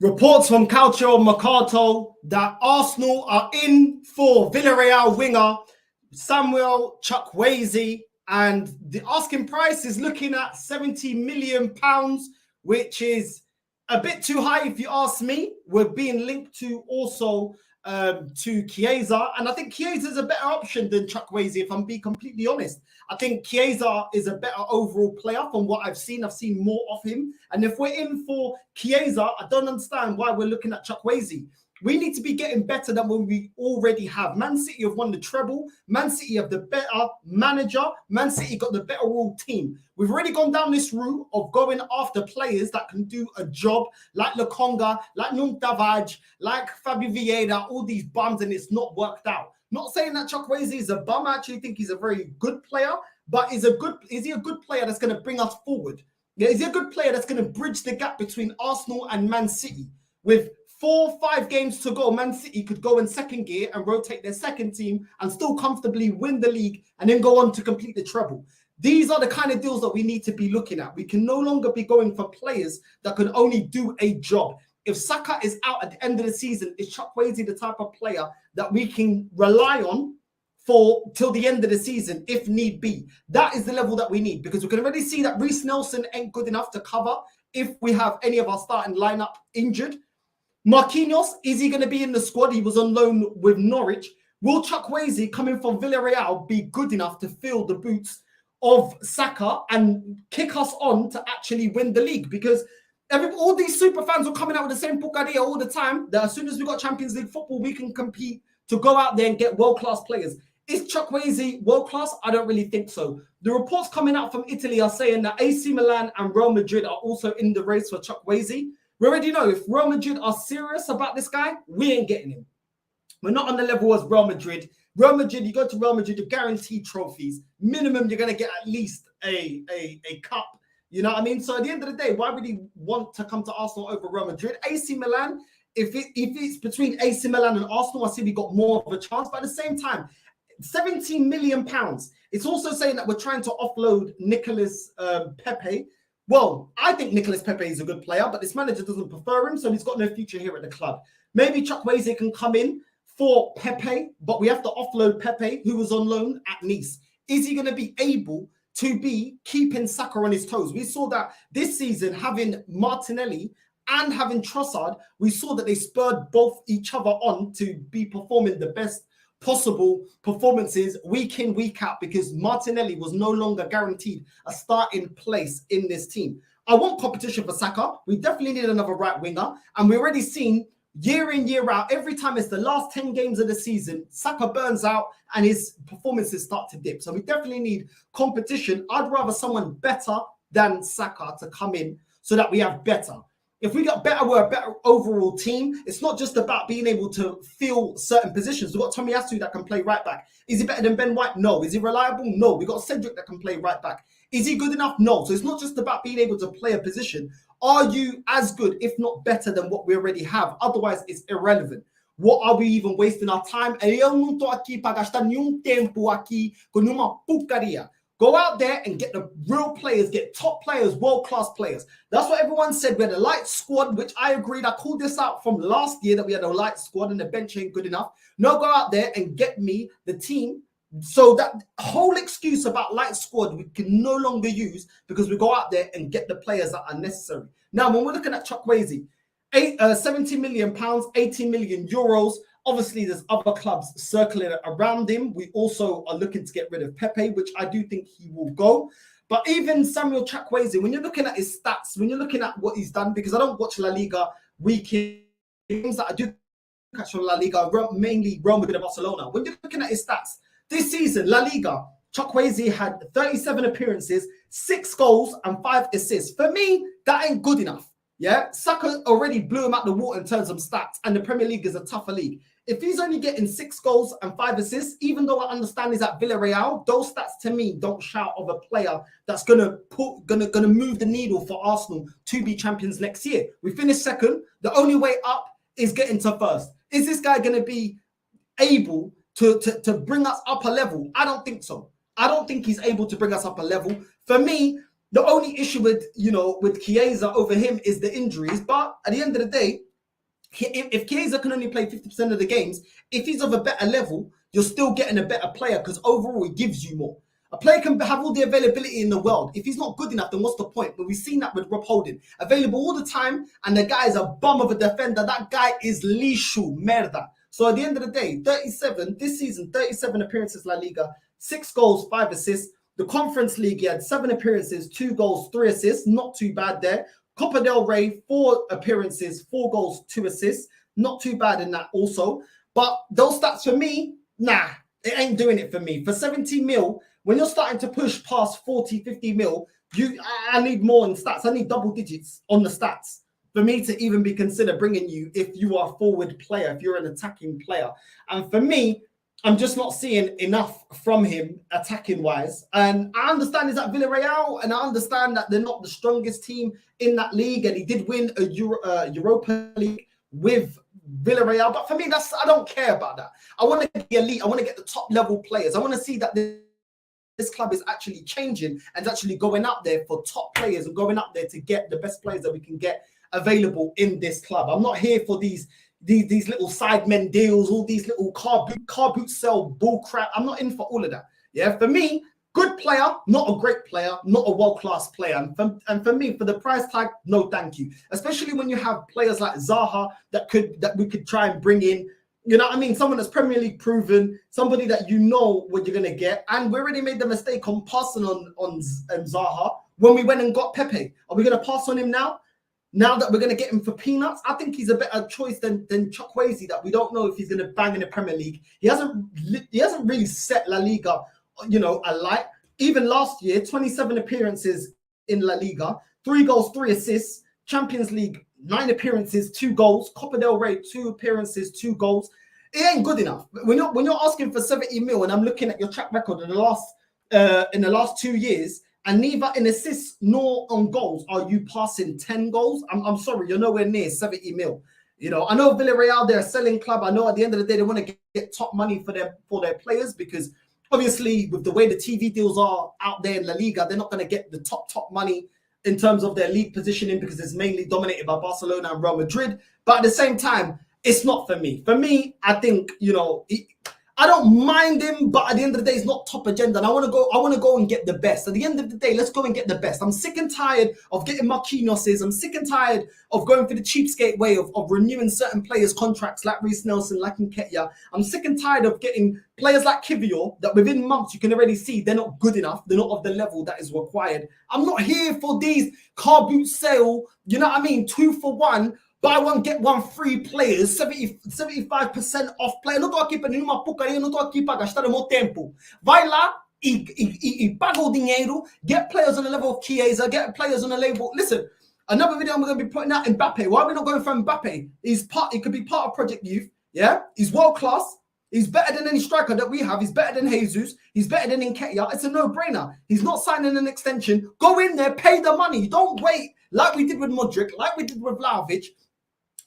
Reports from Calcio Mercato that Arsenal are in for Villarreal winger Samuel CHUKWUEZE, and the asking price is looking at £70 million, which is a bit too high if you ask me. We're being linked to also to Chiesa, and I think Chiesa is a better option than CHUKWUEZE, if I'm being completely honest. I think Chiesa is a better overall player from what I've seen. I've seen more of him, and if we're in for Chiesa, I don't understand why we're looking at CHUKWUEZE. We need to be getting better than what we already have. Man City have won the treble. Man City have the better manager. Man City got the better all team. We've already gone down this route of going after players that can do a job, like Lokonga, like Nuntavaj, like Fabio Vieira, all these bums, and it's not worked out. Not saying that CHUKWUEZE is a bum. I actually think he's a very good player, but is he a good player that's going to bring us forward? Yeah, is he a good player that's going to bridge the gap between Arsenal and Man City? With 4-5 games to go, Man City could go in second gear and rotate their second team and still comfortably win the league and then go on to complete the treble. These are the kind of deals that we need to be looking at. We can no longer be going for players that can only do a job. If Saka is out at the end of the season, is CHUKWUEZE the type of player that we can rely on for till the end of the season, if need be? That is the level that we need, because we can already see that Reece Nelson ain't good enough to cover if we have any of our starting lineup injured. Marquinhos, is he going to be in the squad? He was on loan with Norwich. Will CHUKWUEZE, coming from Villarreal, be good enough to fill the boots of Saka and kick us on to actually win the league? Because all these super fans are coming out with the same pucaria all the time, that as soon as we got Champions League football, we can compete to go out there and get world-class players. Is CHUKWUEZE world-class? I don't really think so. The reports coming out from Italy are saying that AC Milan and Real Madrid are also in the race for CHUKWUEZE. We already know if Real Madrid are serious about this guy, we ain't getting him. We're not on the level as Real Madrid. Real Madrid, you go to Real Madrid, you're guaranteed trophies. Minimum, you're going to get at least a cup. You know what I mean? So at the end of the day, why would he want to come to Arsenal over Real Madrid? AC Milan, if it's between AC Milan and Arsenal, I see we got more of a chance. But at the same time, £17 million. It's also saying that we're trying to offload Nicolas Pepe. Well, I think Nicolas Pepe is a good player, but this manager doesn't prefer him, so he's got no future here at the club. Maybe CHUKWUEZE can come in for Pepe, but we have to offload Pepe, who was on loan at Nice. Is he going to be able to be keeping Saka on his toes? We saw that this season, having Martinelli and having Trossard, we saw that they spurred both each other on to be performing the best possible performances week in, week out, because Martinelli was no longer guaranteed a starting place in this team. I want competition for Saka. We definitely need another right winger, and we've already seen year in, year out, every time it's the last 10 games of the season, Saka burns out and his performances start to dip. So we definitely need competition. I'd rather someone better than Saka to come in so that we have better. If we got better, we're a better overall team. It's not just about being able to fill certain positions. We've got Tomiyasu that can play right back. Is he better than Ben White? No. Is he reliable? No. We've got Cedric that can play right back. Is he good enough? No. So it's not just about being able to play a position. Are you as good, if not better, than what we already have? Otherwise, it's irrelevant. What are we even wasting our time? Go out there and get the real players, get top players, world-class players. That's what everyone said. We had a light squad, which I agreed. I called this out from last year that we had a light squad and the bench ain't good enough. No, go out there and get me the team. So that whole excuse about light squad we can no longer use, because we go out there and get the players that are necessary. Now, when we're looking at CHUKWUEZE, £70 million, €80 million. Obviously, there's other clubs circling around him. We also are looking to get rid of Pepe, which I do think he will go. But even Samuel CHUKWUEZE, when you're looking at his stats, when you're looking at what he's done, because I don't watch La Liga week in, games that I do catch from La Liga, mainly Real Madrid and Barcelona. When you're looking at his stats, this season, La Liga, CHUKWUEZE had 37 appearances, 6 goals and 5 assists. For me, that ain't good enough. Yeah, Saka already blew him out the water in terms of stats, and the Premier League is a tougher league. If he's only getting 6 goals and 5 assists, even though I understand he's at Villarreal, those stats to me don't shout of a player that's gonna move the needle for Arsenal to be champions next year. We finished second. The only way up is getting to first. Is this guy gonna be able to bring us up a level? I don't think so. I don't think he's able to bring us up a level. For me, the only issue with Chiesa over him is the injuries. But at the end of the day, if Chiesa can only play 50% of the games, if he's of a better level, you're still getting a better player because overall he gives you more. A player can have all the availability in the world. If he's not good enough, then what's the point? But we've seen that with Rob Holding. Available all the time, and the guy is a bum of a defender. That guy is lixo, merda. So at the end of the day, 37, this season, 37 appearances La Liga, 6 goals, 5 assists. The Conference League, he had 7 appearances, 2 goals, 3 assists. Not too bad there. Copa del Rey, 4 appearances, 4 goals, 2 assists. Not too bad in that also. But those stats for me, nah, it ain't doing it for me. For 70 mil, when you're starting to push past 40, 50 mil, I need more in stats. I need double digits on the stats for me to even be considered bringing you if you are a forward player, if you're an attacking player. And for me, I'm just not seeing enough from him attacking wise. And I understand he's at Villarreal, and I understand that they're not the strongest team in that league. And he did win a Europa League with Villarreal. But for me, I don't care about that. I want to get the elite. I want to get the top level players. I want to see that this club is actually changing and actually going up there for top players and going up there to get the best players that we can get available in this club. I'm not here for these little sidemen deals, all these little car boot sell bull crap. I'm not in for all of that. Yeah, for me, good player, not a great player, not a world-class player. And for me, for the price tag, no thank you. Especially when you have players like Zaha that we could try and bring in. You know what I mean? Someone that's Premier League proven, somebody that you know what you're going to get. And we already made the mistake on passing on Zaha when we went and got Pepe. Are we going to pass on him now? Now that we're going to get him for peanuts? I think he's a better choice than CHUKWUEZE, that we don't know if he's going to bang in the Premier League. He hasn't really set La Liga, alight. Even last year, 27 appearances in La Liga, 3 goals, 3 assists. Champions League, 9 appearances, 2 goals. Copa del Rey, 2 appearances, 2 goals. It ain't good enough. When you're asking for 70 mil, and I'm looking at your track record in the last 2 years, and neither in assists nor on goals are you passing 10 goals. I'm sorry, you're nowhere near 70 mil. I know Villarreal, they're a selling club. I know at the end of the day, they want to get top money for their players, because obviously with the way the TV deals are out there in La Liga, they're not going to get the top money in terms of their league positioning, because it's mainly dominated by Barcelona and Real Madrid. But at the same time, it's not for me. For me, I think, I don't mind him, but at the end of the day, it's not top agenda. And I want to go and get the best. At the end of the day, let's go and get the best. I'm sick and tired of getting Marquinhos's. I'm sick and tired of going for the cheapskate way of renewing certain players' contracts like Reece Nelson, like Nketiah. I'm sick and tired of getting players like Kivior that within months you can already see they're not good enough. They're not of the level that is required. I'm not here for these car boot sale, 2 for 1. Buy one, get one free players, 75% off player. Não estou aqui para nenhuma porcaria, não estou aqui para gastar o meu tempo. Vai lá e paga o dinheiro, get players on the level of Chiesa, get players on the level. Listen, another video I'm going to be putting out Mbappe. Why are we not going for Mbappe? He could be part of Project Youth. Yeah, he's world class. He's better than any striker that we have. He's better than Jesus. He's better than Nketiah. It's a no-brainer. He's not signing an extension. Go in there, pay the money. Don't wait like we did with Modric, like we did with Vlahovic,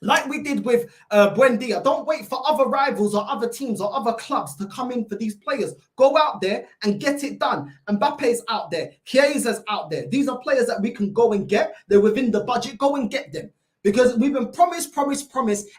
like we did with Buendia. Don't wait for other rivals or other teams or other clubs to come in for these players. Go out there and get it done. Mbappe's out there. Chiesa's out there. These are players that we can go and get. They're within the budget. Go and get them. Because we've been promised,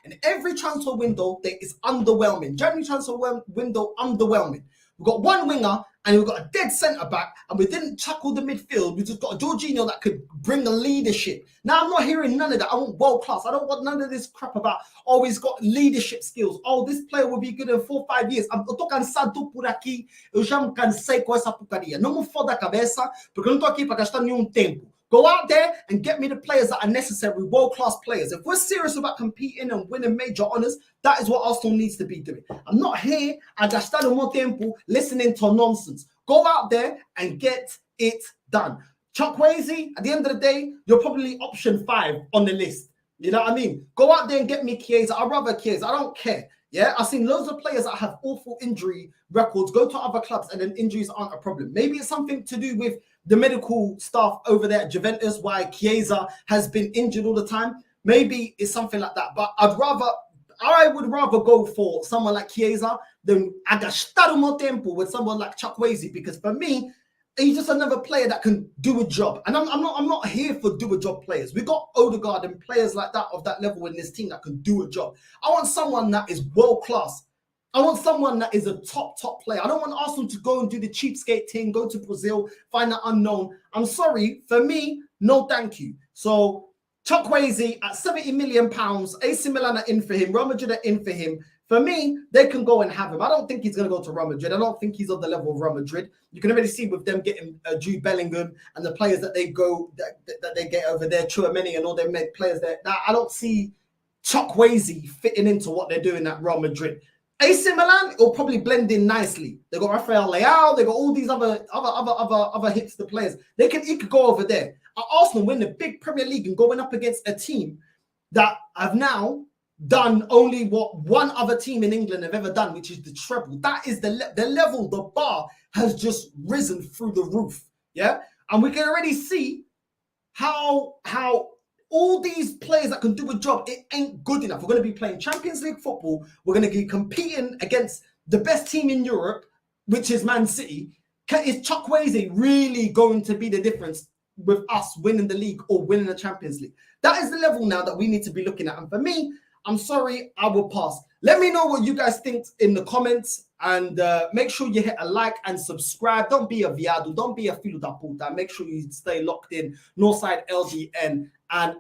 and every transfer window that is underwhelming. January transfer window, underwhelming. We've got one winger and we've got a dead centre-back, and we didn't tackle the midfield. We just got a Jorginho that could bring the leadership. Now, I'm not hearing none of that. I want world-class. I don't want none of this crap about, he's got leadership skills. This player will be good in 4 or 5 years. Eu tô cansado por aqui. Eu já me cansei com essa porcaria. Não me foda a cabeça, porque eu não tô aqui para gastar nenhum tempo. Go out there and get me the players that are necessary, world-class players. If we're serious about competing and winning major honours, that is what Arsenal needs to be doing. I'm not here at Gastado Mo Tempo listening to nonsense. Go out there and get it done. CHUKWUEZE, at the end of the day, you're probably option 5 on the list. You know what I mean? Go out there and get me Chiesa. I'd rather Chiesa. I don't care. Yeah, I've seen loads of players that have awful injury records go to other clubs and then injuries aren't a problem. Maybe it's something to do with the medical staff over there at Juventus, why Chiesa has been injured all the time. Maybe it's something like that. But I would rather go for someone like Chiesa than gastar o meu tempo with someone like CHUKWUEZE, because for me, He's just another player that can do a job. And I'm not here for do a job players. We got Odegaard and players like that of that level in this team that can do a job. I want someone that is world class. I want someone that is a top player. I don't want Arsenal to go and do the cheapskate thing, go to Brazil, find that unknown. I'm sorry, for me, no thank you. So CHUKWUEZE at £70 million, AC Milan are in for him, Real Madrid are in for him. For me, they can go and have him. I don't think he's going to go to Real Madrid. I don't think he's on the level of Real Madrid. You can already see with them getting Jude Bellingham and the players that they go that they get over there, Chouameni and all them players there. Now, I don't see CHUKWUEZE fitting into what they're doing at Real Madrid. AC Milan will probably blend in nicely. They got Rafael Leao. They got all these other hipster players. He could go over there. At Arsenal win the big Premier League and going up against a team that have now done only what one other team in England have ever done, which is the treble. That is the level. The bar has just risen through the roof. Yeah, and we can already see how all these players that can do a job, it ain't good enough. We're going to be playing Champions League football. We're going to be competing against the best team in Europe, which is Man City. Is CHUKWUEZE really going to be the difference with us winning the league or winning the Champions League? That is the level now that we need to be looking at. And for me, I'm sorry, I will pass. Let me know what you guys think in the comments, and make sure you hit a like and subscribe. Don't be a viado. Don't be a filo da puta. Make sure you stay locked in. Northside LGN. And